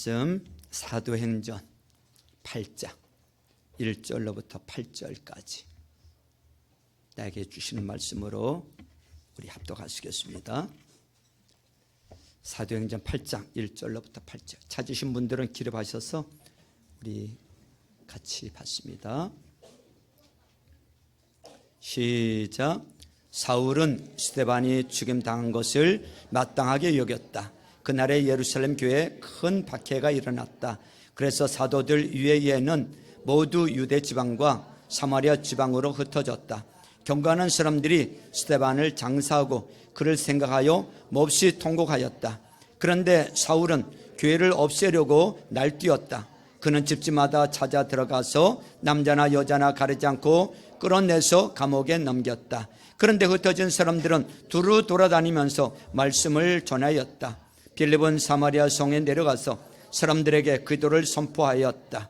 말씀 사도행전 8장 1절로부터 8절까지 나에게 주시는 말씀으로 우리 합독하시겠습니다. 사도행전 8장 1절로부터 8절 찾으신 분들은 기록하셔서 우리 같이 봤습니다. 시작. 사울은 스데반이 죽임당한 것을 마땅하게 여겼다. 그날에 예루살렘 교회에 큰 박해가 일어났다. 그래서 사도들 이외에는 모두 유대 지방과 사마리아 지방으로 흩어졌다. 경건한 사람들이 스데반을 장사하고 그를 생각하여 몹시 통곡하였다. 그런데 사울은 교회를 없애려고 날뛰었다. 그는 집집마다 찾아 들어가서 남자나 여자나 가리지 않고 끌어내서 감옥에 넘겼다. 그런데 흩어진 사람들은 두루 돌아다니면서 말씀을 전하였다. 빌립은 사마리아 성에 내려가서 사람들에게 기도를 선포하였다.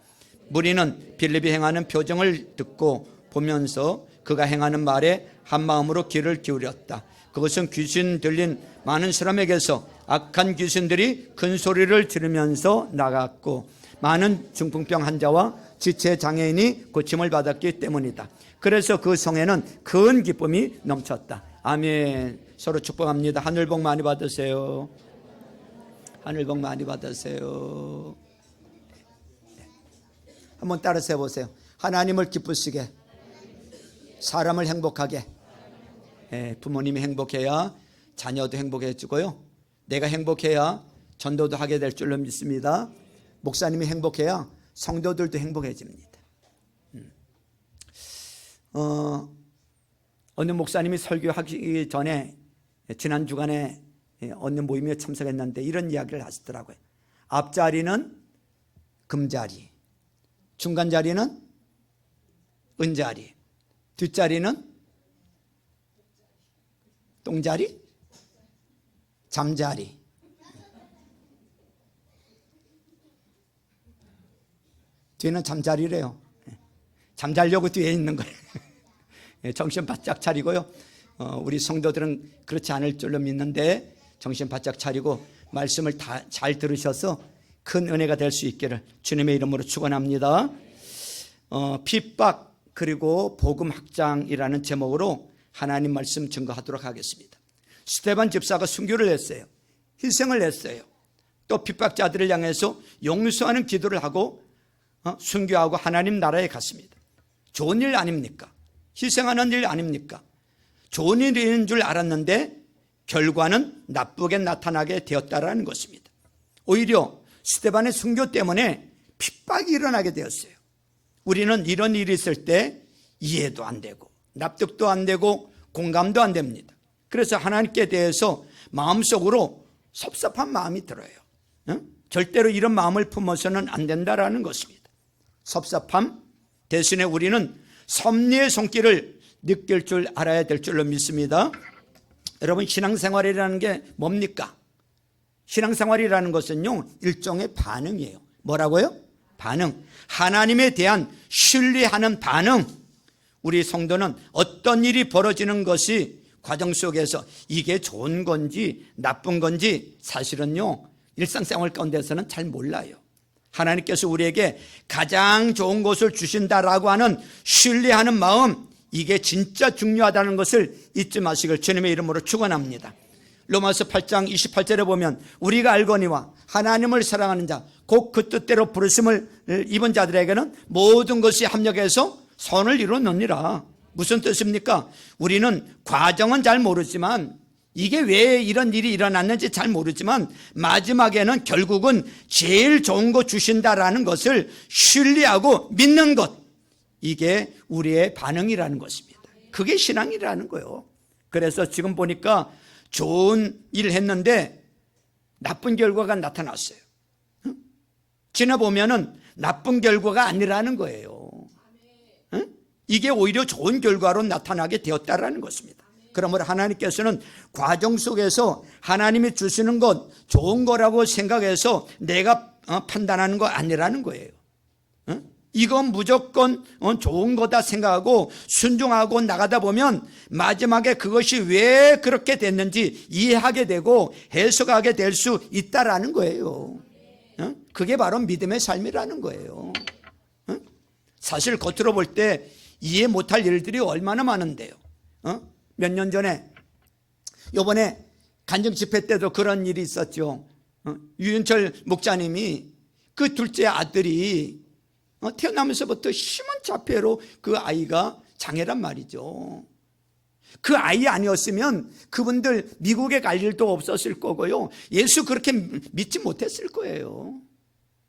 무리는 빌립이 행하는 표정을 듣고 보면서 그가 행하는 말에 한마음으로 귀를 기울였다. 그것은 귀신 들린 많은 사람에게서 악한 귀신들이 큰 소리를 지르면서 나갔고 많은 중풍병 환자와 지체 장애인이 고침을 받았기 때문이다. 그래서 그 성에는 큰 기쁨이 넘쳤다. 아멘. 서로 축복합니다. 하늘 복 많이 받으세요. 하늘 복 많이 받으세요. 한번 따라서 해보세요. 하나님을 기쁘시게, 사람을 행복하게. 부모님이 행복해야 자녀도 행복해지고요, 내가 행복해야 전도도 하게 될 줄로 믿습니다. 목사님이 행복해야 성도들도 행복해집니다. 어느 목사님이 설교하기 전에 지난 주간에 어느 모임에 참석했는데 이런 이야기를 하시더라고요. 앞자리는 금자리, 중간자리는 은자리, 뒷자리는 똥자리, 잠자리. 뒤에는 잠자리래요. 잠자려고 뒤에 있는 거예요. 정신 바짝 차리고요. 우리 성도들은 그렇지 않을 줄로 믿는데 정신 바짝 차리고 말씀을 다 잘 들으셔서 큰 은혜가 될 수 있기를 주님의 이름으로 축원합니다. 핍박 그리고 복음 확장이라는 제목으로 하나님 말씀 증거하도록 하겠습니다. 스데반 집사가 순교를 했어요. 희생을 했어요. 또 핍박자들을 향해서 용서하는 기도를 하고 순교하고 하나님 나라에 갔습니다. 좋은 일 아닙니까? 희생하는 일 아닙니까? 좋은 일인 줄 알았는데 결과는 나쁘게 나타나게 되었다라는 것입니다. 오히려 스데반의 순교 때문에 핍박이 일어나게 되었어요. 우리는 이런 일이 있을 때 이해도 안 되고 납득도 안 되고 공감도 안 됩니다. 그래서 하나님께 대해서 마음속으로 섭섭한 마음이 들어요. 절대로 이런 마음을 품어서는 안 된다라는 것입니다. 섭섭함 대신에 우리는 섭리의 손길을 느낄 줄 알아야 될 줄로 믿습니다. 여러분, 신앙생활이라는 게 뭡니까? 신앙생활이라는 것은요, 일종의 반응이에요. 뭐라고요? 반응. 하나님에 대한 신뢰하는 반응. 우리 성도는 어떤 일이 벌어지는 것이 과정 속에서 이게 좋은 건지 나쁜 건지 사실은요, 일상생활 가운데서는 잘 몰라요. 하나님께서 우리에게 가장 좋은 것을 주신다라고 하는 신뢰하는 마음, 이게 진짜 중요하다는 것을 잊지 마시길 주님의 이름으로 축원합니다. 로마서 8장 28절에 보면 우리가 알거니와 하나님을 사랑하는 자 곧 그 뜻대로 부르심을 입은 자들에게는 모든 것이 합력해서 선을 이루느니라. 무슨 뜻입니까? 우리는 과정은 잘 모르지만 이게 왜 이런 일이 일어났는지 잘 모르지만 마지막에는 결국은 제일 좋은 거 주신다라는 것을 신뢰하고 믿는 것, 이게 우리의 반응이라는 것입니다. 그게 신앙이라는 거예요. 그래서 지금 보니까 좋은 일을 했는데 나쁜 결과가 나타났어요. 지나보면은 나쁜 결과가 아니라는 거예요. 이게 오히려 좋은 결과로 나타나게 되었다라는 것입니다. 그러므로 하나님께서는 과정 속에서 하나님이 주시는 것 좋은 거라고 생각해서 내가 판단하는 거 아니라는 거예요. 이건 무조건 좋은 거다 생각하고 순종하고 나가다 보면 마지막에 그것이 왜 그렇게 됐는지 이해하게 되고 해석하게 될 수 있다라는 거예요. 그게 바로 믿음의 삶이라는 거예요. 사실 겉으로 볼 때 이해 못할 일들이 얼마나 많은데요. 몇 년 전에 이번에 간증 집회 때도 그런 일이 있었죠. 유윤철 목사님이 그 둘째 아들이 태어나면서부터 심한 자폐로 그 아이가 장애란 말이죠. 그 아이 아니었으면 그분들 미국에 갈 일도 없었을 거고요. 예수 그렇게 믿지 못했을 거예요.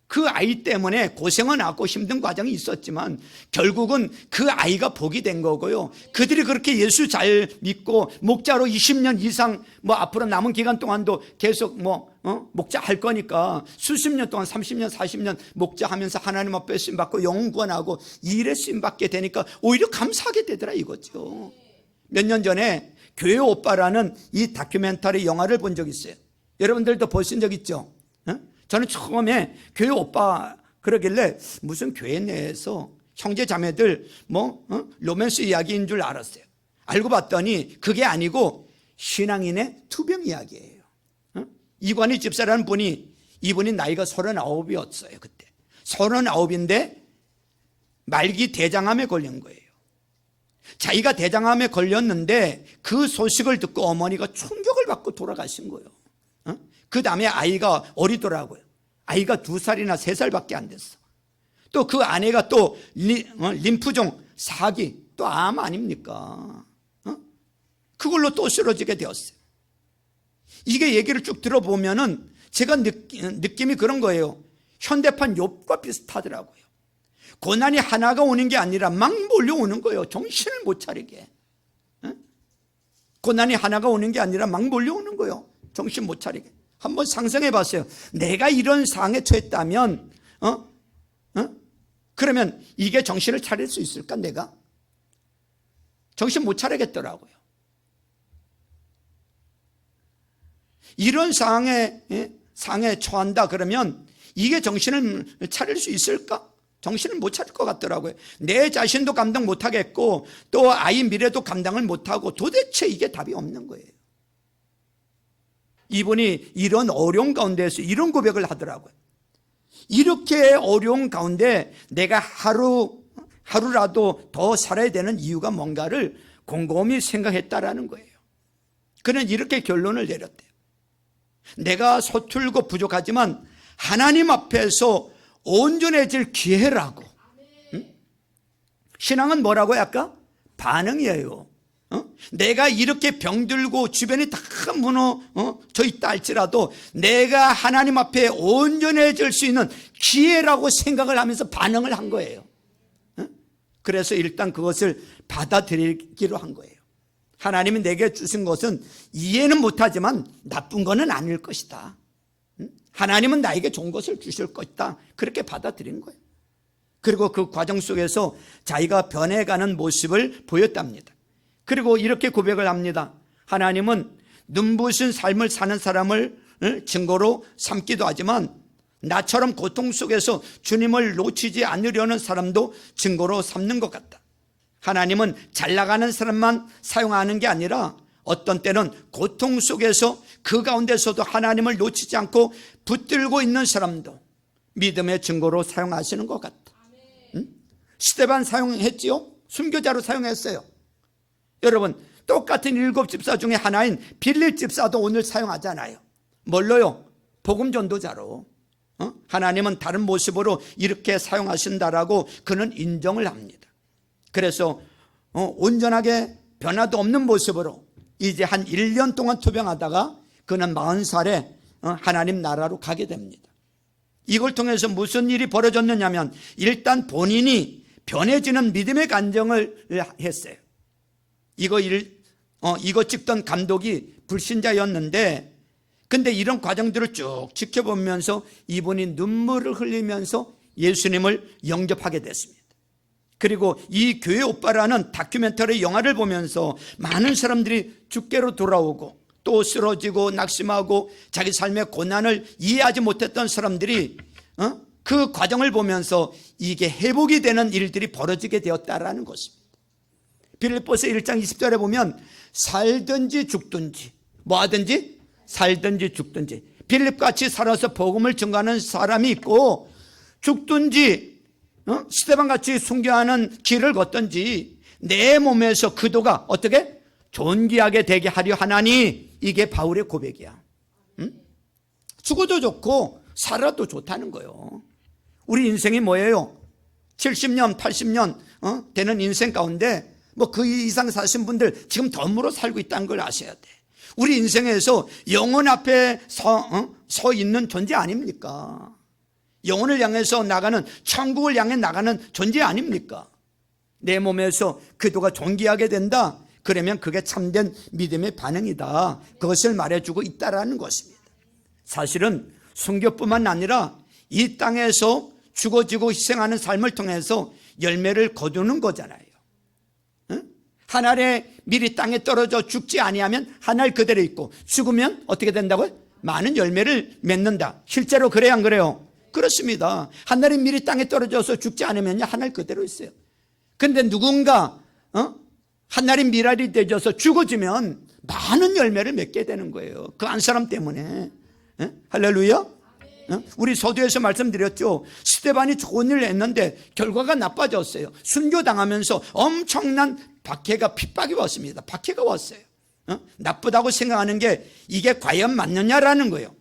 그 아이 때문에 고생은 하고 힘든 과정이 있었지만 결국은 그 아이가 복이 된 거고요. 그들이 그렇게 예수 잘 믿고 목자로 20년 이상 앞으로 남은 기간 동안도 계속 목자할 거니까 수십 년 동안 30년 40년 목자하면서 하나님 앞에 쓰임받고 영혼 구원하고 이 일에 쓰임받게 되니까 오히려 감사하게 되더라 이거죠. 몇 년 전에 교회 오빠라는 이 다큐멘터리 영화를 본 적 있어요. 여러분들도 보신 적 있죠? 저는 처음에 교회 오빠 그러길래 무슨 교회 내에서 형제 자매들 로맨스 이야기인 줄 알았어요. 알고 봤더니 그게 아니고 신앙인의 투병 이야기예요. 이관희 집사라는 분이 이분이 나이가 39이었어요. 그때 39인데 말기 대장암에 걸린 거예요. 자기가 대장암에 걸렸는데 그 소식을 듣고 어머니가 충격을 받고 돌아가신 거예요. 그 다음에 아이가 어리더라고요. 아이가 2살이나 3살밖에 안 됐어. 또 그 아내가 또 림프종 사기, 또 암 아닙니까? 그걸로 또 쓰러지게 되었어요. 이게 얘기를 쭉 들어보면은 제가 느낌이 그런 거예요. 현대판 욥과 비슷하더라고요. 고난이 하나가 오는 게 아니라 막 몰려오는 거예요. 정신을 못 차리게. 고난이 하나가 오는 게 아니라 막 몰려오는 거예요. 정신 못 차리게. 한번 상상해 봤어요. 내가 이런 상황에 처했다면 그러면 이게 정신을 차릴 수 있을까? 내가 정신 못 차리겠더라고요. 이런 상황에 처한다 그러면 이게 정신을 차릴 수 있을까? 정신을 못 차릴 것 같더라고요. 내 자신도 감당 못 하겠고 또 아이 미래도 감당을 못 하고 도대체 이게 답이 없는 거예요. 이분이 이런 어려운 가운데서 이런 고백을 하더라고요. 이렇게 어려운 가운데 내가 하루라도 더 살아야 되는 이유가 뭔가를 곰곰이 생각했다라는 거예요. 그는 이렇게 결론을 내렸대요. 내가 서툴고 부족하지만 하나님 앞에서 온전해질 기회라고. 신앙은 뭐라고 아까? 반응이에요. 내가 이렇게 병들고 주변이 다 무너져 있다 할지라도 내가 하나님 앞에 온전해질 수 있는 기회라고 생각을 하면서 반응을 한 거예요. 그래서 일단 그것을 받아들이기로 한 거예요. 하나님이 내게 주신 것은 이해는 못하지만 나쁜 거는 아닐 것이다. 하나님은 나에게 좋은 것을 주실 것이다. 그렇게 받아들인 거예요. 그리고 그 과정 속에서 자기가 변해가는 모습을 보였답니다. 그리고 이렇게 고백을 합니다. 하나님은 눈부신 삶을 사는 사람을 증거로 삼기도 하지만 나처럼 고통 속에서 주님을 놓치지 않으려는 사람도 증거로 삼는 것 같다. 하나님은 잘 나가는 사람만 사용하는 게 아니라 어떤 때는 고통 속에서 그 가운데서도 하나님을 놓치지 않고 붙들고 있는 사람도 믿음의 증거로 사용하시는 것 같다. 스데반 사용했지요? 순교자로 사용했어요. 여러분 똑같은 7집사 중에 하나인 빌립 집사도 오늘 사용하잖아요. 뭘로요? 복음 전도자로. 하나님은 다른 모습으로 이렇게 사용하신다라고 그는 인정을 합니다. 그래서 온전하게 변화도 없는 모습으로 이제 한 1년 동안 투병하다가 그는 40살에 하나님 나라로 가게 됩니다. 이걸 통해서 무슨 일이 벌어졌느냐면 일단 본인이 변해지는 믿음의 간증을 했어요. 이거 찍던 감독이 불신자였는데 근데 이런 과정들을 쭉 지켜보면서 이분이 눈물을 흘리면서 예수님을 영접하게 됐습니다. 그리고 이 교회 오빠라는 다큐멘터리 영화를 보면서 많은 사람들이 주께로 돌아오고 또 쓰러지고 낙심하고 자기 삶의 고난을 이해하지 못했던 사람들이 그 과정을 보면서 이게 회복이 되는 일들이 벌어지게 되었다라는 것입니다. 빌립보서 1장 20절에 보면 살든지 죽든지 뭐 하든지 살든지 죽든지 빌립같이 살아서 복음을 전가하는 사람이 있고, 죽든지 스데반같이 순교하는 길을 걷든지 내 몸에서 그도가 어떻게 존귀하게 되게 하려 하나니, 이게 바울의 고백이야. 죽어도 좋고 살아도 좋다는 거예요. 우리 인생이 뭐예요? 70년 80년 되는 인생 가운데 뭐 그 이상 사신 분들 지금 덤으로 살고 있다는 걸 아셔야 돼. 우리 인생에서 영혼 앞에 서 있는 존재 아닙니까? 영혼을 향해서 나가는, 천국을 향해 나가는 존재 아닙니까? 내 몸에서 그도가 존귀하게 된다, 그러면 그게 참된 믿음의 반응이다, 그것을 말해주고 있다라는 것입니다. 사실은 순교뿐만 아니라 이 땅에서 죽어지고 희생하는 삶을 통해서 열매를 거두는 거잖아요. 하늘에 미리 땅에 떨어져 죽지 아니하면 하늘 그대로 있고, 죽으면 어떻게 된다고요? 많은 열매를 맺는다. 실제로 그래요, 안 그래요? 그렇습니다. 하늘이 미리 땅에 떨어져서 죽지 않으면 하늘 그대로 있어요. 근데 누군가 하늘이 미랄이 되어서 죽어지면 많은 열매를 맺게 되는 거예요. 그 한 사람 때문에. 할렐루야. 우리 서두에서 말씀드렸죠. 스데반이 좋은 일을 했는데 결과가 나빠졌어요. 순교당하면서 엄청난 박해가, 핍박이 왔습니다. 박해가 왔어요. 나쁘다고 생각하는 게 이게 과연 맞느냐라는 거예요.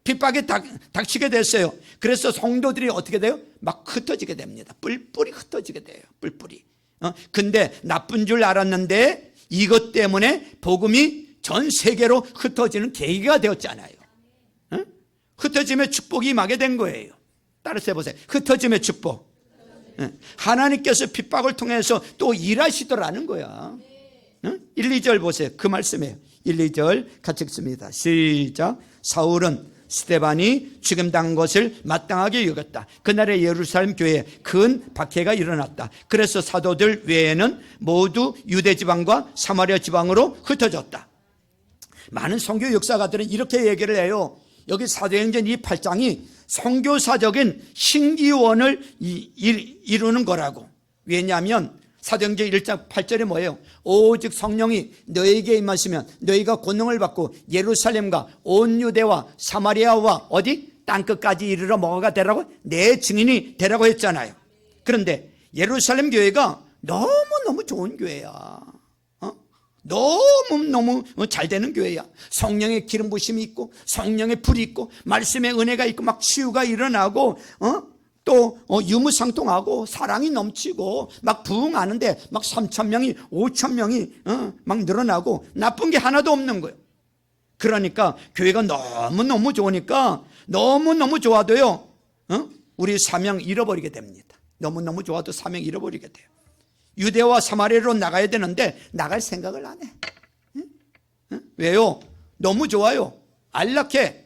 핍박이 닥치게 됐어요. 그래서 성도들이 어떻게 돼요? 막 흩어지게 됩니다. 뿔뿔이 흩어지게 돼요. 뿔뿔이. 근데 나쁜 줄 알았는데 이것 때문에 복음이 전 세계로 흩어지는 계기가 되었잖아요. 흩어짐의 축복이 임하게 된 거예요. 따라서 해보세요. 흩어짐의 축복. 하나님께서 핍박을 통해서 또 일하시더라는 거야. 1, 2절 보세요. 그 말씀이에요. 1, 2절 같이 읽습니다. 시작. 사울은 스데반이 죽임당한 것을 마땅하게 여겼다. 그날의 예루살렘 교회에 큰 박해가 일어났다. 그래서 사도들 외에는 모두 유대 지방과 사마리아 지방으로 흩어졌다. 많은 선교 역사가들은 이렇게 얘기를 해요. 여기 사도행전 이 8장이 선교사적인 신기원을 이루는 거라고. 왜냐하면 사도행전 1장 8절에 뭐예요? 오직 성령이 너에게 임하시면 너희가 권능을 받고 예루살렘과 온 유대와 사마리아와 어디? 땅끝까지 이르러 뭐가 되라고? 내 증인이 되라고 했잖아요. 그런데 예루살렘 교회가 너무너무 좋은 교회야. 너무너무 잘 되는 교회야. 성령의 기름 부심이 있고 성령의 불이 있고 말씀의 은혜가 있고 막 치유가 일어나고 또 유무상통하고 사랑이 넘치고 막 부흥하는데 막 3,000명이 5,000명이 막 늘어나고 나쁜 게 하나도 없는 거예요. 그러니까 교회가 너무너무 좋으니까 너무너무 좋아도요 우리 사명 잃어버리게 됩니다. 너무너무 좋아도 사명 잃어버리게 돼요. 유대와 사마리아로 나가야 되는데 나갈 생각을 안 해. 왜요? 너무 좋아요. 안락해.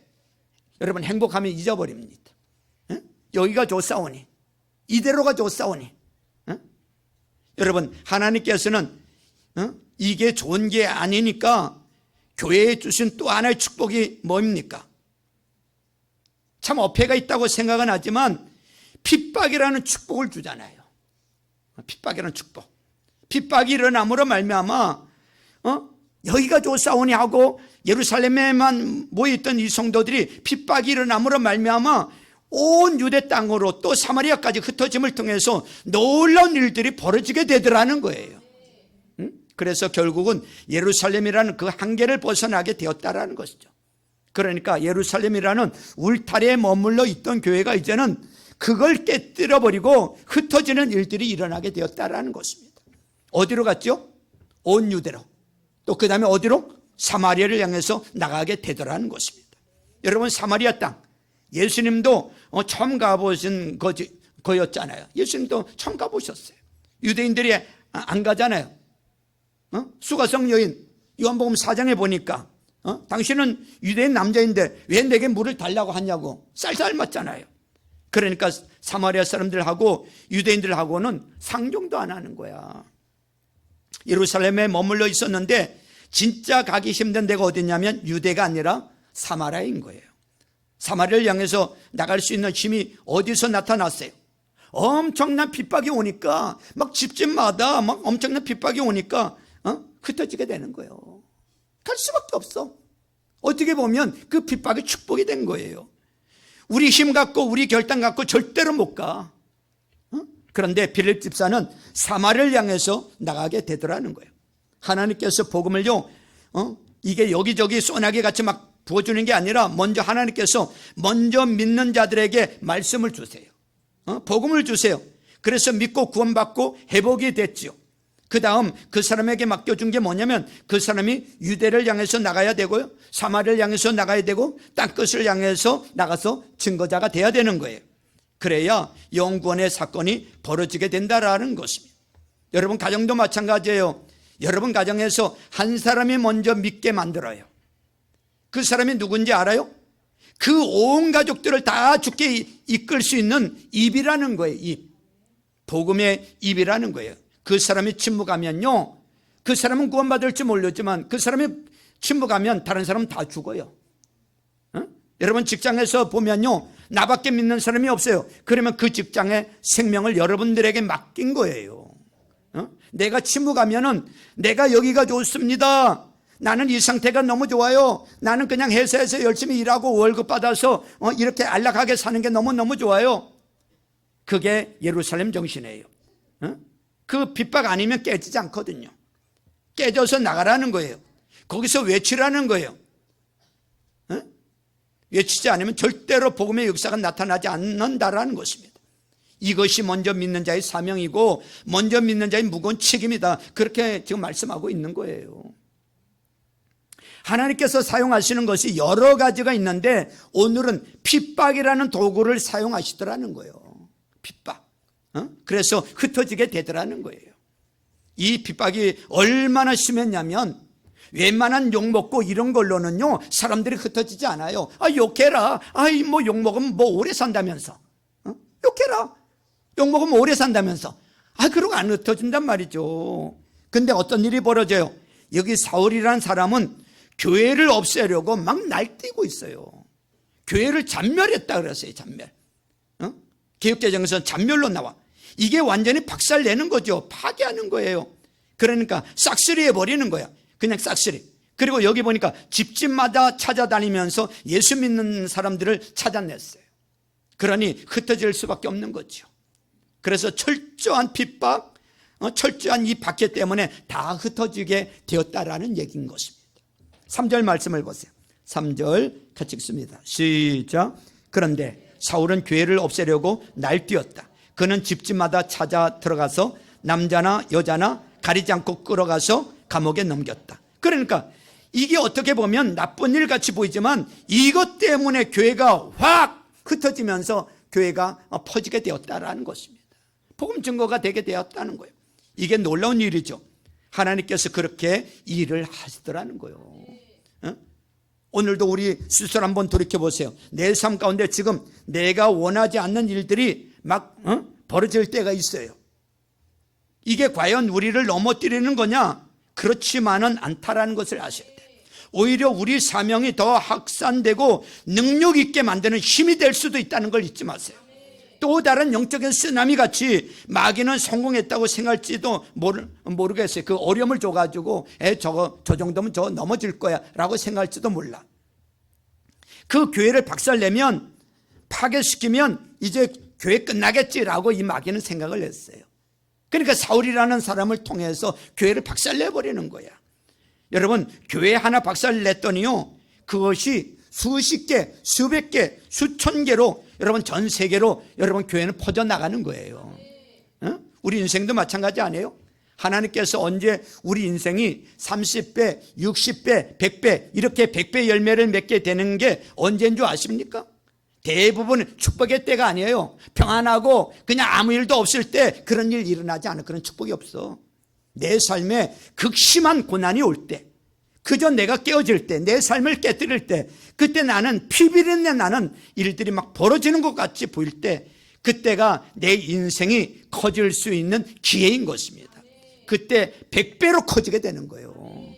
여러분 행복하면 잊어버립니다. 여기가 좋사오니, 이대로가 좋사오니. 여러분 하나님께서는 이게 좋은 게 아니니까 교회에 주신 또 하나의 축복이 뭡니까? 참 어폐가 있다고 생각은 하지만 핍박이라는 축복을 주잖아요. 핍박이라는 축복. 핍박이 일어남으로 말미암아 여기가 좋사오니 하고 예루살렘에만 모여있던 이 성도들이 핍박이 일어남으로 말미암아 온 유대 땅으로 또 사마리아까지 흩어짐을 통해서 놀라운 일들이 벌어지게 되더라는 거예요. 그래서 결국은 예루살렘이라는 그 한계를 벗어나게 되었다라는 것이죠. 그러니까 예루살렘이라는 울타리에 머물러 있던 교회가 이제는 그걸 깨뜨려버리고 흩어지는 일들이 일어나게 되었다라는 것입니다. 어디로 갔죠? 온 유대로. 또 그 다음에 어디로? 사마리아를 향해서 나가게 되더라는 것입니다. 여러분 사마리아 땅, 예수님도 처음 가보신 거였잖아요. 예수님도 처음 가보셨어요. 유대인들이 안 가잖아요. 수가성 여인 요한복음 4장에 보니까 당신은 유대인 남자인데 왜 내게 물을 달라고 하냐고 쌀쌀 맞잖아요. 그러니까 사마리아 사람들하고 유대인들하고는 상종도 안 하는 거야. 예루살렘에 머물러 있었는데 진짜 가기 힘든 데가 어디냐면 유대가 아니라 사마리아인 거예요. 사마리아를 향해서 나갈 수 있는 힘이 어디서 나타났어요? 엄청난 핍박이 오니까 막 집집마다 막 엄청난 핍박이 오니까 흩어지게 되는 거예요. 갈 수밖에 없어. 어떻게 보면 그 핍박이 축복이 된 거예요. 우리 힘 갖고 우리 결단 갖고 절대로 못 가. 그런데 빌립 집사는 사마리아를 향해서 나가게 되더라는 거예요. 하나님께서 복음을요, 이게 여기저기 소나기 같이 막 부어주는 게 아니라 먼저 하나님께서 먼저 믿는 자들에게 말씀을 주세요. 복음을 주세요. 그래서 믿고 구원받고 회복이 됐죠. 그 다음 그 사람에게 맡겨준 게 뭐냐면 그 사람이 유대를 향해서 나가야 되고요, 사마리아를 향해서 나가야 되고 땅끝을 향해서 나가서 증거자가 돼야 되는 거예요. 그래야 영구원의 사건이 벌어지게 된다라는 것입니다. 여러분 가정도 마찬가지예요. 여러분 가정에서 한 사람이 먼저 믿게 만들어요. 그 사람이 누군지 알아요? 그 온 가족들을 다 죽게 이끌 수 있는 입이라는 거예요. 입. 복음의 입이라는 거예요. 그 사람이 침묵하면요, 그 사람은 구원받을지 모르지만 그 사람이 침묵하면 다른 사람은 다 죽어요. 여러분 직장에서 보면요, 나밖에 믿는 사람이 없어요. 그러면 그 직장의 생명을 여러분들에게 맡긴 거예요. 내가 침묵하면은 내가 여기가 좋습니다, 나는 이 상태가 너무 좋아요, 나는 그냥 회사에서 열심히 일하고 월급 받아서 이렇게 안락하게 사는 게 너무너무 좋아요. 그게 예루살렘 정신이에요. 그 핍박 아니면 깨지지 않거든요. 깨져서 나가라는 거예요. 거기서 외치라는 거예요. 외치지 않으면 절대로 복음의 역사가 나타나지 않는다라는 것입니다. 이것이 먼저 믿는 자의 사명이고 먼저 믿는 자의 무거운 책임이다, 그렇게 지금 말씀하고 있는 거예요. 하나님께서 사용하시는 것이 여러 가지가 있는데 오늘은 핍박이라는 도구를 사용하시더라는 거예요. 핍박. 그래서 흩어지게 되더라는 거예요. 이 핍박이 얼마나 심했냐면 웬만한 욕먹고 이런 걸로는요 사람들이 흩어지지 않아요. 욕해라, 뭐 욕먹으면 뭐 오래 산다면서, 욕해라, 욕먹으면 오래 산다면서, 그러고 안 흩어진단 말이죠. 근데 어떤 일이 벌어져요? 여기 사울이라는 사람은 교회를 없애려고 막 날뛰고 있어요. 교회를 잔멸했다 그랬어요. 잔멸. 개역개정에서는 잔멸로 나와. 이게 완전히 박살내는 거죠. 파괴하는 거예요. 그러니까 싹쓸이 해버리는 거야. 그냥 싹쓸이. 그리고 여기 보니까 집집마다 찾아다니면서 예수 믿는 사람들을 찾아냈어요. 그러니 흩어질 수밖에 없는 거죠. 그래서 철저한 핍박, 철저한 이 박해 때문에 다 흩어지게 되었다라는 얘기인 것입니다. 3절 말씀을 보세요. 3절 같이 읽습니다. 시작. 그런데 사울은 교회를 없애려고 날뛰었다. 그는 집집마다 찾아 들어가서 남자나 여자나 가리지 않고 끌어가서 감옥에 넘겼다. 그러니까 이게 어떻게 보면 나쁜 일 같이 보이지만 이것 때문에 교회가 확 흩어지면서 교회가 퍼지게 되었다라는 것입니다. 복음 증거가 되게 되었다는 거예요. 이게 놀라운 일이죠. 하나님께서 그렇게 일을 하시더라는 거예요. 오늘도 우리 스스로 한번 돌이켜보세요. 내 삶 가운데 지금 내가 원하지 않는 일들이 막 벌어질 때가 있어요. 이게 과연 우리를 넘어뜨리는 거냐? 그렇지만은 않다라는 것을 아셔야 돼요. 오히려 우리 사명이 더 확산되고 능력 있게 만드는 힘이 될 수도 있다는 걸 잊지 마세요. 또 다른 영적인 쓰나미 같이 마귀는 성공했다고 생각할지도 모르겠어요. 그 어려움을 줘가지고 저 정도면 저 넘어질 거야 라고 생각할지도 몰라. 그 교회를 박살내면, 파괴시키면 이제 교회 끝나겠지라고 이 마귀는 생각을 했어요. 그러니까 사울이라는 사람을 통해서 교회를 박살내버리는 거야. 여러분, 교회 하나 박살냈더니요, 그것이 수십 개, 수백 개, 수천 개로 여러분 전 세계로 여러분 교회는 퍼져나가는 거예요. 우리 인생도 마찬가지 아니에요? 하나님께서 언제 우리 인생이 30배, 60배, 100배 이렇게 100배 열매를 맺게 되는 게 언제인 줄 아십니까? 대부분 축복의 때가 아니에요. 평안하고 그냥 아무 일도 없을 때 그런 일 일어나지 않아. 그런 축복이 없어. 내 삶에 극심한 고난이 올 때, 그저 내가 깨어질 때, 내 삶을 깨뜨릴 때, 그때 나는 피비린내 나는 일들이 막 벌어지는 것 같이 보일 때, 그때가 내 인생이 커질 수 있는 기회인 것입니다. 그때 100배로 커지게 되는 거예요.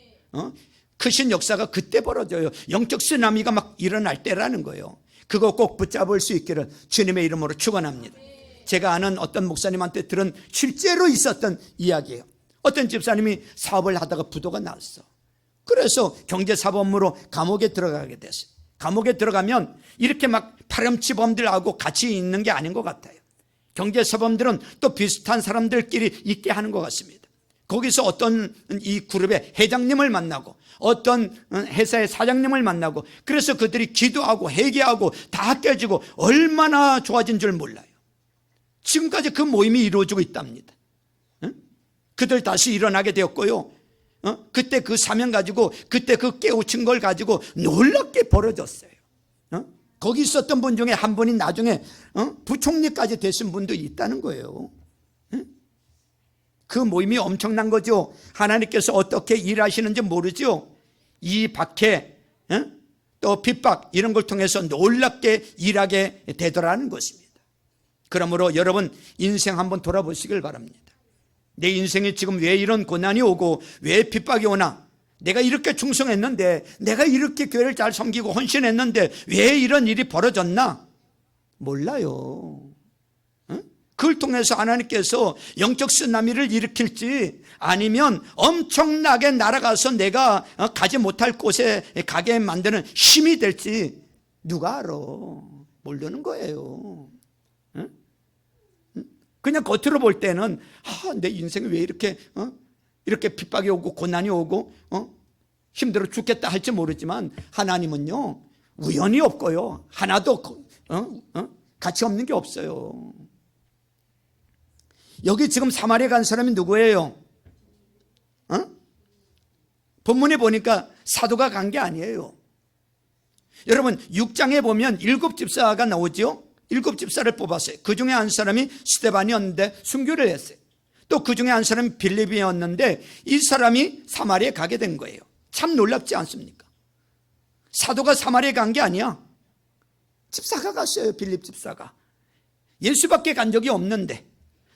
크신 역사가 그때 벌어져요. 영적 쓰나미가 막 일어날 때라는 거예요. 그거 꼭 붙잡을 수 있기를 주님의 이름으로 축원합니다. 제가 아는 어떤 목사님한테 들은 실제로 있었던 이야기예요. 어떤 집사님이 사업을 하다가 부도가 났어. 그래서 경제사범으로 감옥에 들어가게 됐어요. 감옥에 들어가면 이렇게 막 파렴치범들하고 같이 있는 게 아닌 것 같아요. 경제사범들은 또 비슷한 사람들끼리 있게 하는 것 같습니다. 거기서 어떤 이 그룹의 회장님을 만나고 어떤 회사의 사장님을 만나고, 그래서 그들이 기도하고 회개하고 다 깨지고 얼마나 좋아진 줄 몰라요. 지금까지 그 모임이 이루어지고 있답니다. 그들 다시 일어나게 되었고요, 그때 그 사명 가지고, 그때 그 깨우친 걸 가지고 놀랍게 벌어졌어요. 거기 있었던 분 중에 한 분이 나중에 부총리까지 되신 분도 있다는 거예요. 그 모임이 엄청난 거죠. 하나님께서 어떻게 일하시는지 모르죠. 이 박해, 또 핍박, 이런 걸 통해서 놀랍게 일하게 되더라는 것입니다. 그러므로 여러분, 인생 한번 돌아보시길 바랍니다. 내 인생에 지금 왜 이런 고난이 오고 왜 핍박이 오나? 내가 이렇게 충성했는데, 내가 이렇게 교회를 잘 섬기고 헌신했는데 왜 이런 일이 벌어졌나? 몰라요. 그걸 통해서 하나님께서 영적 쓰나미를 일으킬지, 아니면 엄청나게 날아가서 내가 가지 못할 곳에 가게 만드는 힘이 될지 누가 알아? 모르는 거예요. 그냥 겉으로 볼 때는 내 인생이 왜 이렇게 이렇게 핍박이 오고 고난이 오고 힘들어 죽겠다 할지 모르지만, 하나님은요 우연이 없고요 하나도 가치 없는 게 없어요. 여기 지금 사마리아 간 사람이 누구예요? 본문에 보니까 사도가 간 게 아니에요. 여러분 6장에 보면 7집사가 나오죠. 7집사를 뽑았어요. 그 중에 한 사람이 스데반이었는데 순교를 했어요. 또 그 중에 한 사람이 빌립이었는데 이 사람이 사마리아에 가게 된 거예요. 참 놀랍지 않습니까? 사도가 사마리아에 간 게 아니야. 집사가 갔어요. 빌립 집사가. 예수밖에 간 적이 없는데,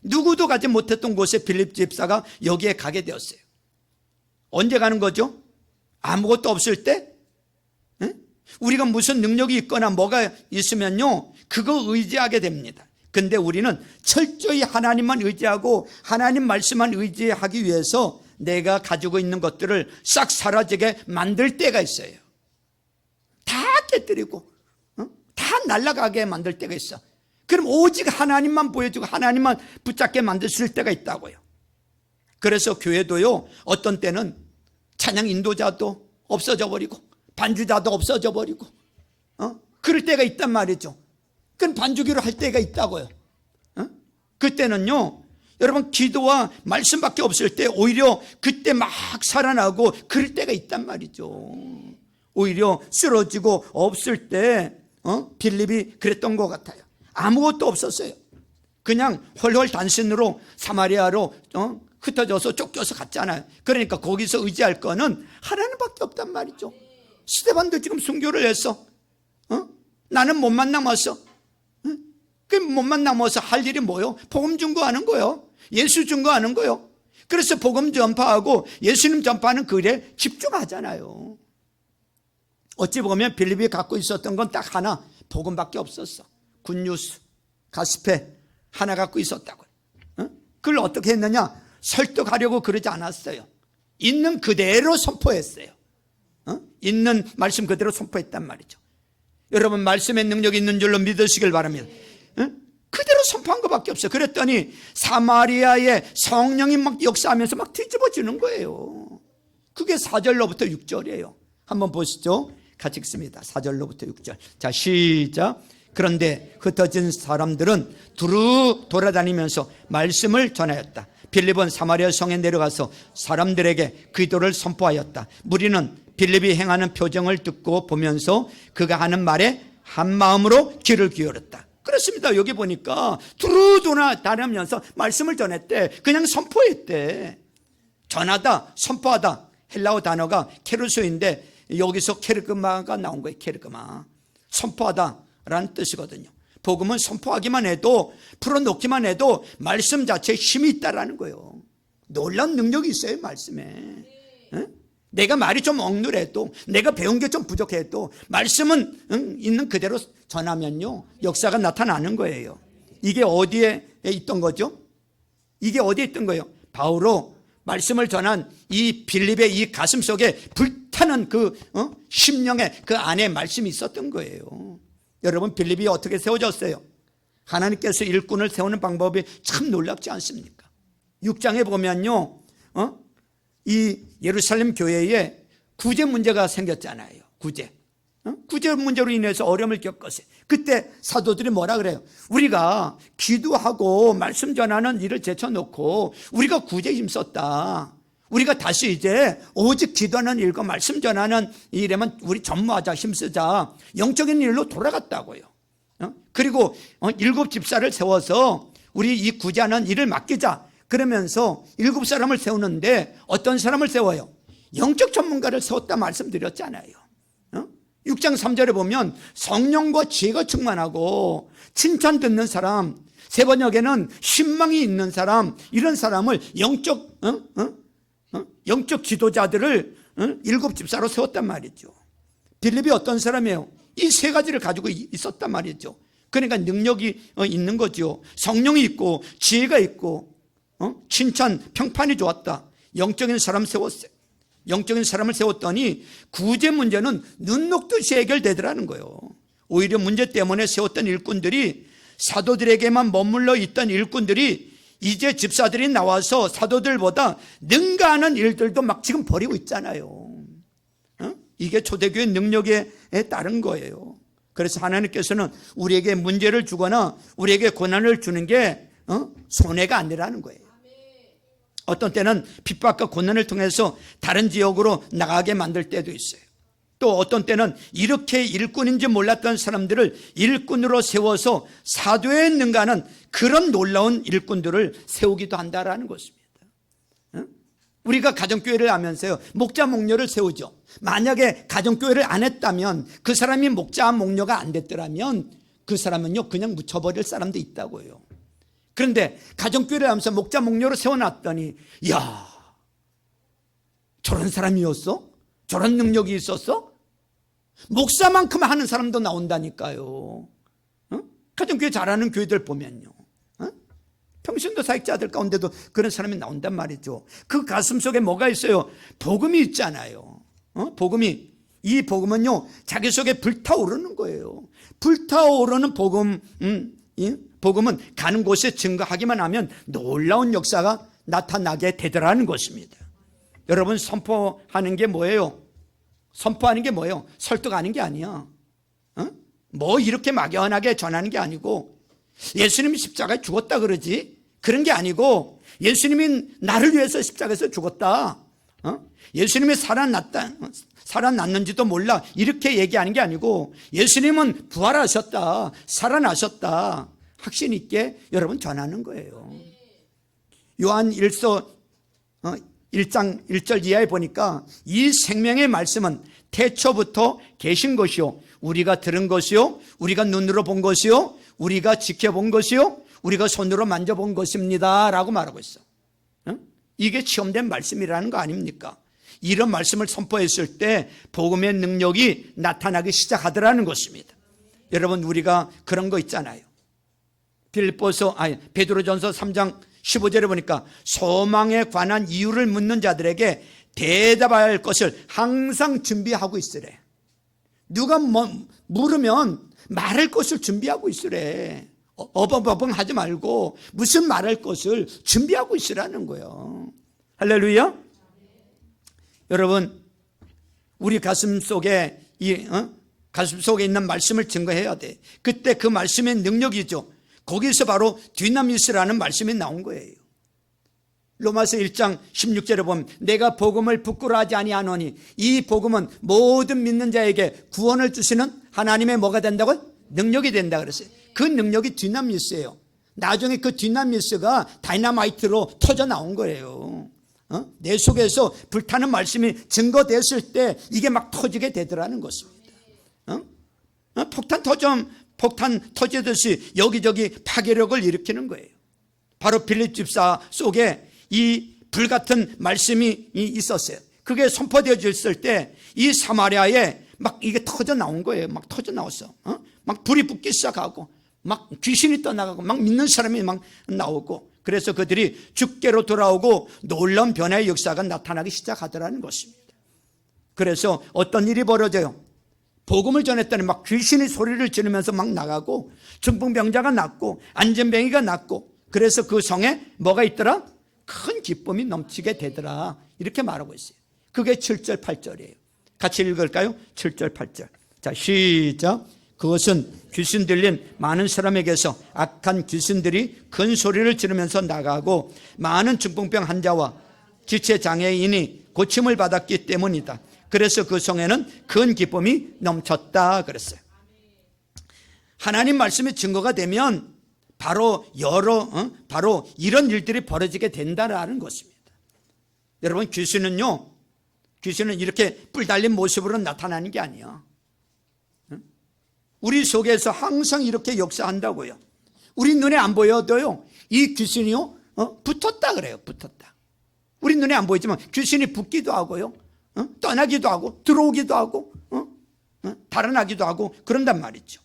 누구도 가지 못했던 곳에 빌립 집사가 여기에 가게 되었어요. 언제 가는 거죠? 아무것도 없을 때? 우리가 무슨 능력이 있거나 뭐가 있으면요 그거 의지하게 됩니다. 근데 우리는 철저히 하나님만 의지하고 하나님 말씀만 의지하기 위해서 내가 가지고 있는 것들을 싹 사라지게 만들 때가 있어요. 다 깨뜨리고 다 날아가게 만들 때가 있어. 그럼 오직 하나님만 보여주고 하나님만 붙잡게 만드실 때가 있다고요. 그래서 교회도요 어떤 때는 찬양 인도자도 없어져 버리고 반주자도 없어져 버리고 그럴 때가 있단 말이죠. 그건 반주기로 할 때가 있다고요. 그때는요 여러분 기도와 말씀밖에 없을 때 오히려 그때 막 살아나고 그럴 때가 있단 말이죠. 오히려 쓰러지고 없을 때 빌립이 그랬던 것 같아요. 아무것도 없었어요. 그냥 헐헐 단신으로 사마리아로 흩어져서 쫓겨서 갔잖아요. 그러니까 거기서 의지할 거는 하나님밖에 없단 말이죠. 스데반도 지금 순교를 했어. 나는 몸만 남았어. 그 몸만 남아서 할 일이 뭐요? 복음 증거하는 거요. 예수 증거하는 거요. 그래서 복음 전파하고 예수님 전파하는 그 일에 집중하잖아요. 어찌 보면 빌립이 갖고 있었던 건 딱 하나, 복음밖에 없었어. 굿뉴스, 가스페 하나 갖고 있었다고요. 그걸 어떻게 했느냐? 설득하려고 그러지 않았어요. 있는 그대로 선포했어요. 있는 말씀 그대로 선포했단 말이죠. 여러분 말씀의 능력이 있는 줄로 믿으시길 바랍니다. 그대로 선포한 것밖에 없어요. 그랬더니 사마리아의 성령이 막 역사하면서 막 뒤집어지는 거예요. 그게 4절로부터 6절이에요. 한번 보시죠. 같이 읽습니다. 4절로부터 6절. 자, 시작. 그런데 흩어진 사람들은 두루 돌아다니면서 말씀을 전하였다. 빌립은 사마리아 성에 내려가서 사람들에게 기도를 선포하였다. 무리는 빌립이 행하는 표정을 듣고 보면서 그가 하는 말에 한 마음으로 귀를 기울였다. 그렇습니다. 여기 보니까 두루 돌아다니면서 말씀을 전했대. 그냥 선포했대. 전하다, 선포하다. 헬라어 단어가 케르소인데 여기서 케르그마가 나온 거예요. 케르그마. 선포하다라는 뜻이거든요. 복음은 선포하기만 해도, 풀어놓기만 해도 말씀 자체에 힘이 있다라는 거예요. 놀라운 능력이 있어요, 말씀에. 내가 말이 좀 억눌해도, 내가 배운 게 좀 부족해도 말씀은 있는 그대로 전하면요 역사가 나타나는 거예요. 이게 어디에 있던 거죠? 이게 어디에 있던 거예요? 바로 말씀을 전한 이 빌립의 이 가슴 속에 불타는 그 심령에 그 안에 말씀이 있었던 거예요. 여러분, 빌립이 어떻게 세워졌어요? 하나님께서 일꾼을 세우는 방법이 참 놀랍지 않습니까? 6장에 보면요, 이 예루살렘 교회에 구제 문제가 생겼잖아요. 구제 문제로 인해서 어려움을 겪었어요. 그때 사도들이 뭐라 그래요? 우리가 기도하고 말씀 전하는 일을 제쳐놓고 우리가 구제에 힘썼다. 우리가 다시 이제 오직 기도하는 일과 말씀 전하는 일에만 우리 전무하자, 힘쓰자. 영적인 일로 돌아갔다고요. 그리고 7 집사를 세워서 우리 이 구제하는 일을 맡기자. 그러면서 7 사람을 세우는데 어떤 사람을 세워요? 영적 전문가를 세웠다 말씀드렸잖아요. 6장 3절에 보면 성령과 지혜가 충만하고 칭찬 듣는 사람, 세 번역에는 신망이 있는 사람, 이런 사람을 영적 지도자들을 7 집사로 세웠단 말이죠. 빌립이 어떤 사람이에요? 이 세 가지를 가지고 있었단 말이죠. 그러니까 능력이 있는 거죠. 성령이 있고 지혜가 있고 칭찬, 평판이 좋았다. 영적인 사람 세웠어요. 영적인 사람을 세웠더니 구제 문제는 눈 녹듯이 해결되더라는 거예요. 오히려 문제 때문에 세웠던 일꾼들이, 사도들에게만 머물러 있던 일꾼들이 이제 집사들이 나와서 사도들보다 능가하는 일들도 막 지금 벌이고 있잖아요. 이게 초대교회 능력에 따른 거예요. 그래서 하나님께서는 우리에게 문제를 주거나 우리에게 고난을 주는 게 손해가 아니라는 거예요. 어떤 때는 핍박과 고난을 통해서 다른 지역으로 나가게 만들 때도 있어요. 또 어떤 때는 이렇게 일꾼인지 몰랐던 사람들을 일꾼으로 세워서 사도에 능가하는 그런 놀라운 일꾼들을 세우기도 한다라는 것입니다. 우리가 가정교회를 하면서요, 목자 목녀를 세우죠. 만약에 가정교회를 안 했다면, 그 사람이 목자 목녀가 안 됐더라면 그 사람은요 그냥 묻혀버릴 사람도 있다고요. 그런데 가정교회를 하면서 목자 목녀로 세워놨더니, 이야, 저런 사람이었어? 저런 능력이 있었어? 목사만큼 하는 사람도 나온다니까요. 가정교회 잘하는 교회들 보면요, 평신도 사역자들 가운데도 그런 사람이 나온단 말이죠. 그 가슴 속에 뭐가 있어요? 복음이 있잖아요. 이 복음은요 자기 속에 불타오르는 거예요. 불타오르는 복음은 가는 곳에 증거하기만 하면 놀라운 역사가 나타나게 되더라는 것입니다. 여러분, 선포하는 게 뭐예요? 선포하는 게 뭐예요? 설득하는 게 아니야. 뭐 이렇게 막연하게 전하는 게 아니고, 예수님이 십자가에 죽었다 그러지, 그런 게 아니고, 예수님이 나를 위해서 십자가에서 죽었다, 예수님이 살아났는지도 몰라, 이렇게 얘기하는 게 아니고, 예수님은 부활하셨다, 살아나셨다, 확신 있게 여러분 전하는 거예요. 요한 1서 1장 1절 이하에 보니까, 이 생명의 말씀은 태초부터 계신 것이요, 우리가 들은 것이요, 우리가 눈으로 본 것이요, 우리가 지켜본 것이요, 우리가 손으로 만져본 것입니다 라고 말하고 있어. 이게 체험된 말씀이라는 거 아닙니까? 이런 말씀을 선포했을 때 복음의 능력이 나타나기 시작하더라는 것입니다. 여러분, 우리가 그런 거 있잖아요. 베드로전서 3장 15절에 보니까, 소망에 관한 이유를 묻는 자들에게 대답할 것을 항상 준비하고 있으래. 누가 물으면 말할 것을 준비하고 있으래. 어벙어벙 하지 말고 무슨 말할 것을 준비하고 있으라는 거예요. 할렐루야. 여러분, 우리 가슴 속에 있는 말씀을 증거해야 돼. 그때 그 말씀의 능력이죠. 거기서 바로 디나미스라는 말씀이 나온 거예요. 로마서 1장 16절에 보면, 내가 복음을 부끄러워하지 아니하노니 이 복음은 모든 믿는 자에게 구원을 주시는 하나님의 뭐가 된다고요? 능력이 된다 그랬어요. 그 능력이 디나미스예요. 나중에 그 디나미스가 다이나마이트로 터져 나온 거예요. 내 속에서 불타는 말씀이 증거됐을 때 이게 막 터지게 되더라는 것입니다. 폭탄 터지듯이 여기저기 파괴력을 일으키는 거예요. 바로 빌립 집사 속에 이 불같은 말씀이 있었어요. 그게 선포되어졌을 때 이 사마리아에 막 이게 터져 나온 거예요. 막 터져 나왔어. 막 불이 붙기 시작하고, 막 귀신이 떠나가고, 막 믿는 사람이 막 나오고, 그래서 그들이 주께로 돌아오고 놀라운 변화의 역사가 나타나기 시작하더라는 것입니다. 그래서 어떤 일이 벌어져요. 복음을 전했더니 막 귀신이 소리를 지르면서 막 나가고 중풍병자가 낫고 안전병이가 낫고, 그래서 그 성에 뭐가 있더라? 큰 기쁨이 넘치게 되더라, 이렇게 말하고 있어요. 그게 7절 8절이에요 같이 읽을까요? 7절 8절. 자, 시작. 그것은 귀신 들린 많은 사람에게서 악한 귀신들이 큰 소리를 지르면서 나가고 많은 중풍병 환자와 지체장애인이 고침을 받았기 때문이다. 그래서 그 성에는 큰 기쁨이 넘쳤다 그랬어요. 하나님 말씀이 증거가 되면 바로 바로 이런 일들이 벌어지게 된다는 것입니다. 여러분, 귀신은 이렇게 뿔 달린 모습으로 나타나는 게 아니야. 우리 속에서 항상 이렇게 역사한다고요. 우리 눈에 안 보여도요, 이 귀신이요, 붙었다 그래요. 붙었다. 우리 눈에 안 보이지만 귀신이 붙기도 하고요, 떠나기도 하고 들어오기도 하고 달아나기도 하고 그런단 말이죠.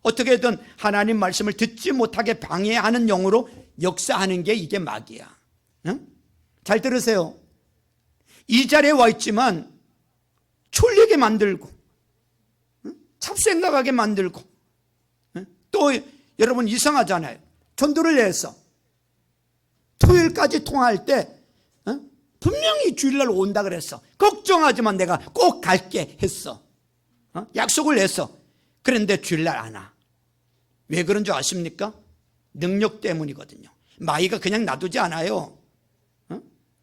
어떻게든 하나님 말씀을 듣지 못하게 방해하는 영으로 역사하는 게 이게 마귀야. 잘 들으세요. 이 자리에 와 있지만 졸리게 만들고 잡생각하게 만들고, 또 여러분 이상하잖아요. 전도를 해서 토요일까지 통화할 때 분명히 주일날 온다 그랬어. 걱정하지만 내가 꼭 갈게 했어. 약속을 했어. 그런데 주일날 안 와. 왜 그런 줄 아십니까? 능력 때문이거든요. 마귀가 그냥 놔두지 않아요.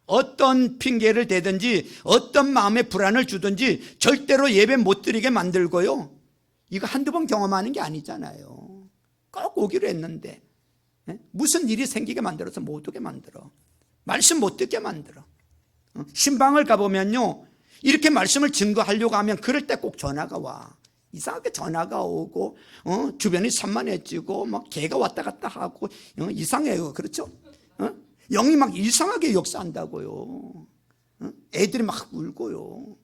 어떤 핑계를 대든지 어떤 마음에 불안을 주든지 절대로 예배 못 드리게 만들고요. 이거 한두 번 경험하는 게 아니잖아요. 꼭 오기로 했는데 무슨 일이 생기게 만들어서 못 오게 만들어. 말씀 못 듣게 만들어. 신방을 가보면요, 이렇게 말씀을 증거하려고 하면 그럴 때 꼭 전화가 와. 이상하게 전화가 오고 주변이 산만해지고 막 개가 왔다 갔다 하고 이상해요. 그렇죠? 영이 막 이상하게 역사한다고요. 애들이 막 울고요.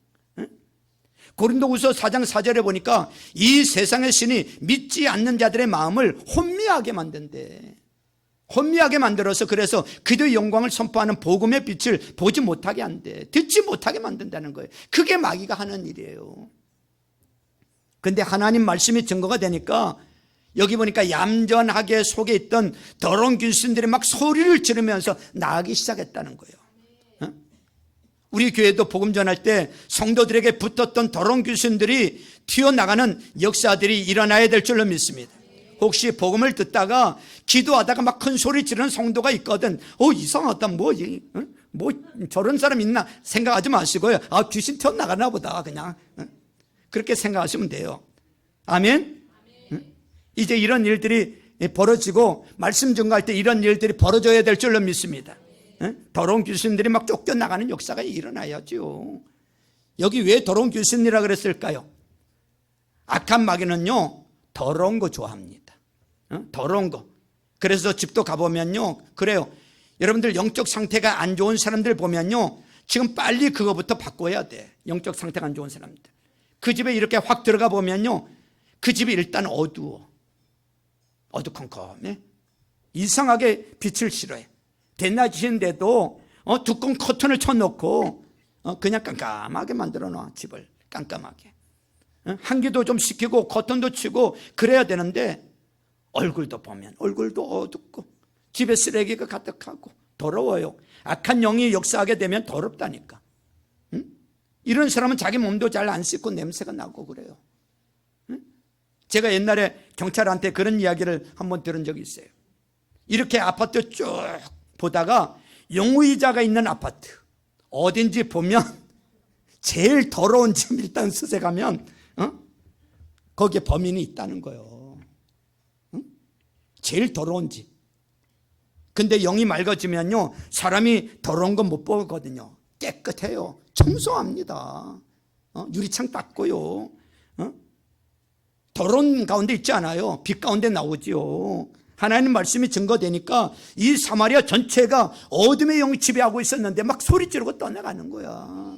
고린도후서 4장 4절에 보니까 이 세상의 신이 믿지 않는 자들의 마음을 혼미하게 만든대. 혼미하게 만들어서 그래서 그들의 영광을 선포하는 복음의 빛을 보지 못하게 한대. 듣지 못하게 만든다는 거예요. 그게 마귀가 하는 일이에요. 근데 하나님 말씀이 증거가 되니까 여기 보니까 얌전하게 속에 있던 더러운 귀신들이 막 소리를 지르면서 나가기 시작했다는 거예요. 우리 교회도 복음 전할 때 성도들에게 붙었던 더러운 귀신들이 튀어나가는 역사들이 일어나야 될 줄로 믿습니다. 혹시 복음을 듣다가 기도하다가 막 큰 소리 지르는 성도가 있거든. 이상하다, 뭐 저런 사람 있나 생각하지 마시고요. 귀신 튀어나가나 보다, 그냥 그렇게 생각하시면 돼요. 아멘. 이제 이런 일들이 벌어지고 말씀 증거할 때 이런 일들이 벌어져야 될 줄로 믿습니다. 더러운 귀신들이 막 쫓겨나가는 역사가 일어나야죠. 여기 왜 더러운 귀신이라 그랬을까요? 악한 마귀는요, 더러운 거 좋아합니다. 더러운 거. 그래서 집도 가보면요, 그래요. 여러분들 영적 상태가 안 좋은 사람들 보면요, 지금 빨리 그거부터 바꿔야 돼. 영적 상태가 안 좋은 사람들. 그 집에 이렇게 확 들어가 보면요, 그 집이 일단 어두컴컴해. 이상하게 빛을 싫어해. 대낮인데도 두꺼운 커튼을 쳐놓고 그냥 깜깜하게 만들어 놔. 집을 깜깜하게. 환기도 좀 시키고 커튼도 치고 그래야 되는데 얼굴도 보면 얼굴도 어둡고 집에 쓰레기가 가득하고 더러워요. 악한 영이 역사하게 되면 더럽다니까. 이런 사람은 자기 몸도 잘 안 씻고 냄새가 나고 그래요. 제가 옛날에 경찰한테 그런 이야기를 한번 들은 적이 있어요. 이렇게 아파트 쭉 보다가 용의자가 있는 아파트 어딘지 보면 제일 더러운 집 일단 수색하면 거기에 범인이 있다는 거예요. 제일 더러운 집. 근데 영이 맑아지면요, 사람이 더러운 건 못 보거든요. 깨끗해요. 청소합니다. 유리창 닦고요. 더러운 가운데 있지 않아요. 빛 가운데 나오지요. 하나님 말씀이 증거되니까 이 사마리아 전체가 어둠의 영이 지배하고 있었는데 막 소리 지르고 떠나가는 거야.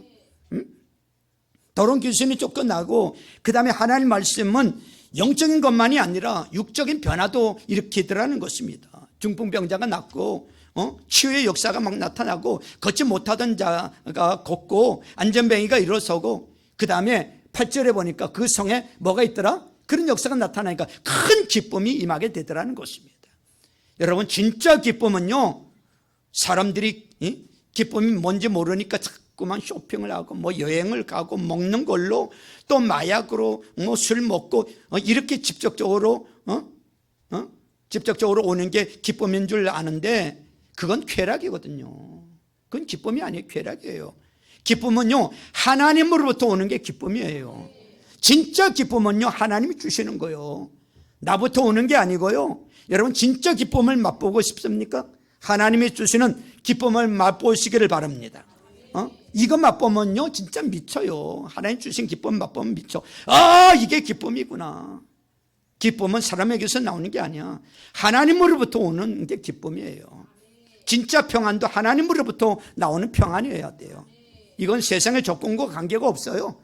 더러운 귀신이 쫓겨나고, 그 다음에 하나님 말씀은 영적인 것만이 아니라 육적인 변화도 일으키더라는 것입니다. 중풍병자가 낫고 치유의 역사가 막 나타나고 걷지 못하던 자가 걷고 안전뱅이가 일어서고 그 다음에 8절에 보니까 그 성에 뭐가 있더라? 그런 역사가 나타나니까 큰 기쁨이 임하게 되더라는 것입니다. 여러분 진짜 기쁨은요, 사람들이 기쁨이 뭔지 모르니까 자꾸만 쇼핑을 하고 뭐 여행을 가고 먹는 걸로 또 마약으로 뭐 술 먹고 이렇게 직접적으로 오는 게 기쁨인 줄 아는데 그건 쾌락이거든요. 그건 기쁨이 아니에요. 쾌락이에요. 기쁨은요 하나님으로부터 오는 게 기쁨이에요. 진짜 기쁨은요 하나님이 주시는 거예요. 나부터 오는 게 아니고요. 여러분 진짜 기쁨을 맛보고 싶습니까? 하나님이 주시는 기쁨을 맛보시기를 바랍니다. 이거 맛보면요 진짜 미쳐요. 하나님 주신 기쁨 맛보면 미쳐. 아, 이게 기쁨이구나. 기쁨은 사람에게서 나오는 게 아니야. 하나님으로부터 오는 게 기쁨이에요. 진짜 평안도 하나님으로부터 나오는 평안이어야 돼요. 이건 세상의 조건과 관계가 없어요.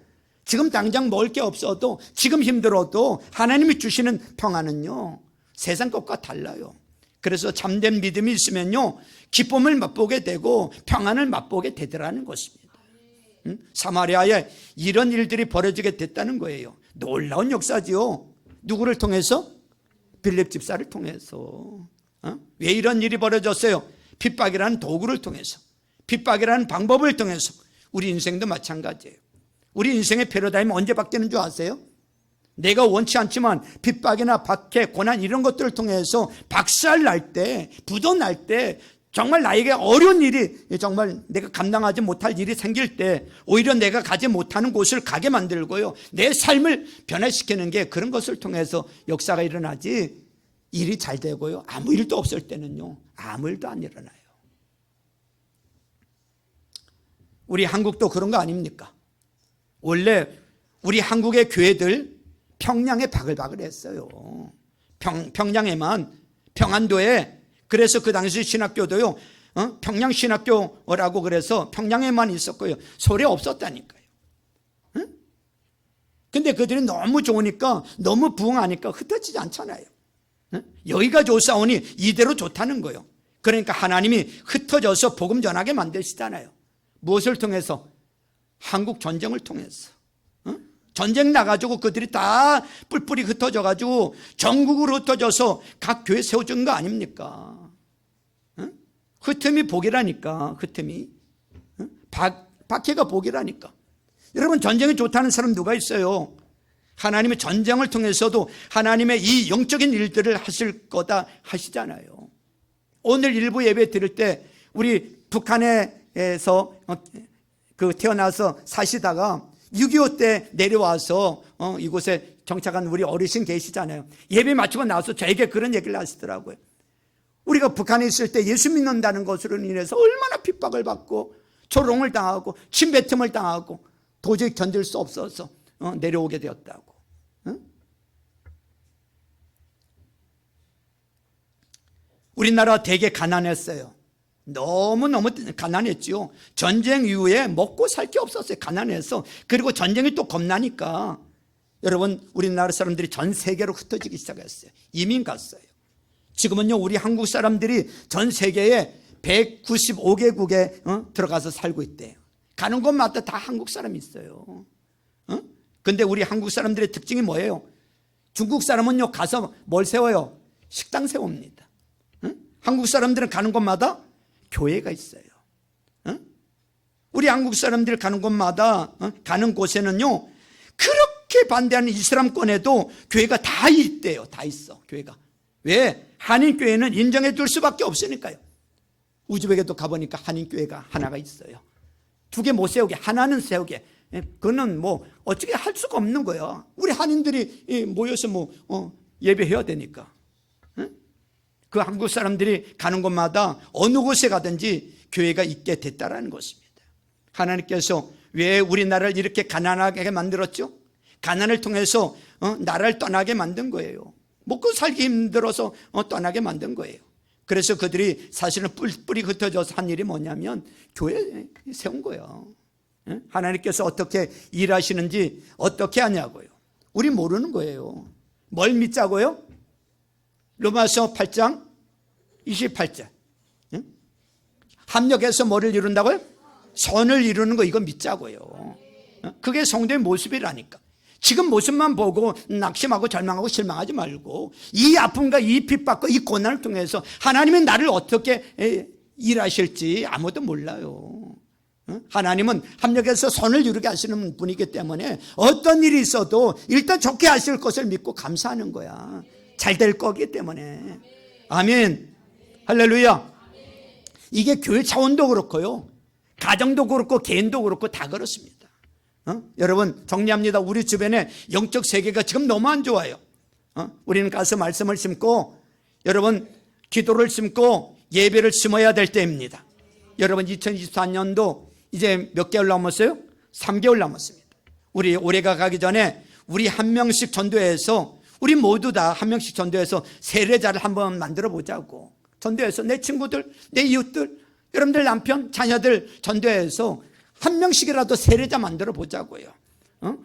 지금 당장 먹을 게 없어도, 지금 힘들어도 하나님이 주시는 평안은요 세상 것과 달라요. 그래서 참된 믿음이 있으면요 기쁨을 맛보게 되고 평안을 맛보게 되더라는 것입니다. 사마리아에 이런 일들이 벌어지게 됐다는 거예요. 놀라운 역사지요. 누구를 통해서? 빌립 집사를 통해서. 왜 이런 일이 벌어졌어요? 핍박이라는 도구를 통해서, 핍박이라는 방법을 통해서. 우리 인생도 마찬가지예요. 우리 인생의 패러다임은 언제 바뀌는 줄 아세요? 내가 원치 않지만 핍박이나 박해, 고난 이런 것들을 통해서 박살 날 때, 부도 날 때, 정말 나에게 어려운 일이, 정말 내가 감당하지 못할 일이 생길 때 오히려 내가 가지 못하는 곳을 가게 만들고요, 내 삶을 변화시키는 게 그런 것을 통해서 역사가 일어나지, 일이 잘 되고요 아무 일도 없을 때는요 아무 일도 안 일어나요. 우리 한국도 그런 거 아닙니까? 원래 우리 한국의 교회들 평양에 바글바글 했어요. 평양에만, 평안도에. 그래서 그 당시 신학교도요 평양 신학교라고 그래서 평양에만 있었고요 서울에 없었다니까요. 근데 그들이 너무 좋으니까, 너무 부흥하니까 흩어지지 않잖아요. 여기가 좋사오니 이대로 좋다는 거예요. 그러니까 하나님이 흩어져서 복음 전하게 만드시잖아요. 무엇을 통해서? 한국 전쟁을 통해서. 전쟁 나가지고 그들이 다 뿔뿔이 흩어져가지고 전국으로 흩어져서 각 교회 세워준 거 아닙니까? 흩음이 복이라니까. 흩음이 박해가 복이라니까. 여러분 전쟁이 좋다는 사람 누가 있어요? 하나님의 전쟁을 통해서도 하나님의 이 영적인 일들을 하실 거다 하시잖아요. 오늘 일부 예배 드릴 때 우리 북한에서 태어나서 사시다가 6.25 때 내려와서 이곳에 정착한 우리 어르신 계시잖아요. 예배 마치고 나와서 저에게 그런 얘기를 하시더라고요. 우리가 북한에 있을 때 예수 믿는다는 것으로 인해서 얼마나 핍박을 받고 조롱을 당하고 침뱉음을 당하고 도저히 견딜 수 없어서 내려오게 되었다고. 우리나라 되게 가난했어요. 너무너무 가난했죠. 전쟁 이후에 먹고 살 게 없었어요. 가난해서. 그리고 전쟁이 또 겁나니까 여러분 우리나라 사람들이 전 세계로 흩어지기 시작했어요. 이민 갔어요. 지금은요 우리 한국 사람들이 전 세계에 195개국에 들어가서 살고 있대요. 가는 곳마다 다 한국 사람이 있어요. 근데 우리 한국 사람들의 특징이 뭐예요? 중국 사람은요 가서 뭘 세워요? 식당 세웁니다. 한국 사람들은 가는 곳마다 교회가 있어요. 우리 한국 사람들 가는 곳마다 가는 곳에는요 그렇게 반대하는 이슬람권에도 교회가 다 있대요. 다 있어 교회가. 왜? 한인교회는 인정해 줄 수밖에 없으니까요. 우즈벡에도 가보니까 한인교회가 하나가 있어요. 두 개 못 세우게, 하나는 세우게. 그거는 뭐 어떻게 할 수가 없는 거예요. 우리 한인들이 모여서 예배해야 되니까. 그 한국 사람들이 가는 곳마다 어느 곳에 가든지 교회가 있게 됐다라는 것입니다. 하나님께서 왜 우리나라를 이렇게 가난하게 만들었죠? 가난을 통해서 나라를 떠나게 만든 거예요. 먹고 살기 힘들어서 떠나게 만든 거예요. 그래서 그들이 사실은 뿔뿔이 흩어져서 한 일이 뭐냐면 교회 세운 거예요. 하나님께서 어떻게 일하시는지 어떻게 하냐고요. 우리 모르는 거예요. 뭘 믿자고요? 로마서 8장 28절. 응? 합력해서 뭐를 이룬다고요? 선을 이루는 거, 이거 믿자고요. 그게 성도의 모습이라니까. 지금 모습만 보고 낙심하고 절망하고 실망하지 말고, 이 아픔과 이 핍박과 이 고난을 통해서 하나님이 나를 어떻게 일하실지 아무도 몰라요. 하나님은 합력해서 선을 이루게 하시는 분이기 때문에 어떤 일이 있어도 일단 좋게 하실 것을 믿고 감사하는 거야. 잘 될 거기 때문에. 아멘. 할렐루야. 이게 교회 차원도 그렇고요, 가정도 그렇고 개인도 그렇고 다 그렇습니다. 여러분 정리합니다. 우리 주변에 영적 세계가 지금 너무 안 좋아요. 우리는 가서 말씀을 심고, 여러분 기도를 심고 예배를 심어야 될 때입니다. 여러분 2024년도 이제 몇 개월 남았어요? 3개월 남았습니다. 우리 올해가 가기 전에 우리 한 명씩 전도해서, 우리 모두 다 한 명씩 전도해서 세례자를 한번 만들어 보자고. 전도해서 내 친구들, 내 이웃들, 여러분들 남편, 자녀들 전도해서 한 명씩이라도 세례자 만들어 보자고요.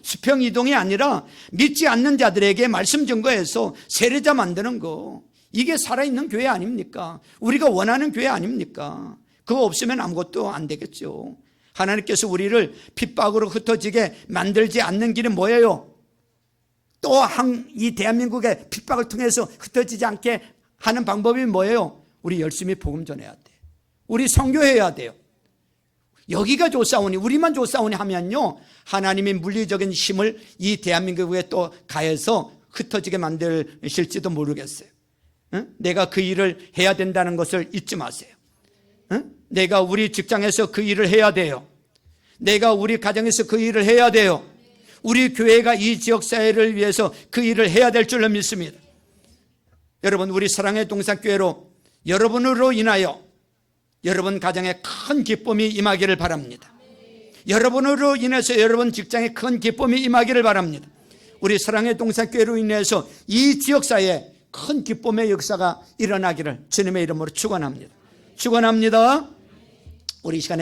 수평 이동이 아니라 믿지 않는 자들에게 말씀 증거해서 세례자 만드는 거, 이게 살아있는 교회 아닙니까? 우리가 원하는 교회 아닙니까? 그거 없으면 아무것도 안 되겠죠. 하나님께서 우리를 핍박으로 흩어지게 만들지 않는 길은 뭐예요? 또 이 대한민국의 핍박을 통해서 흩어지지 않게 하는 방법이 뭐예요? 우리 열심히 복음 전해야 돼. 우리 선교해야 돼요. 여기가 좋사오니, 우리만 좋사오니 하면요, 하나님이 물리적인 힘을 이 대한민국에 또 가해서 흩어지게 만드실지도 모르겠어요. 내가 그 일을 해야 된다는 것을 잊지 마세요. 내가 우리 직장에서 그 일을 해야 돼요. 내가 우리 가정에서 그 일을 해야 돼요. 우리 교회가 이 지역사회를 위해서 그 일을 해야 될 줄로 믿습니다. 여러분, 우리 사랑의 동산교회로 여러분으로 인하여 여러분 가정에 큰 기쁨이 임하기를 바랍니다. 여러분으로 인해서 여러분 직장에 큰 기쁨이 임하기를 바랍니다. 우리 사랑의 동산교회로 인해서 이 지역사회에 큰 기쁨의 역사가 일어나기를 주님의 이름으로 축원합니다. 축원합니다. 우리 시간에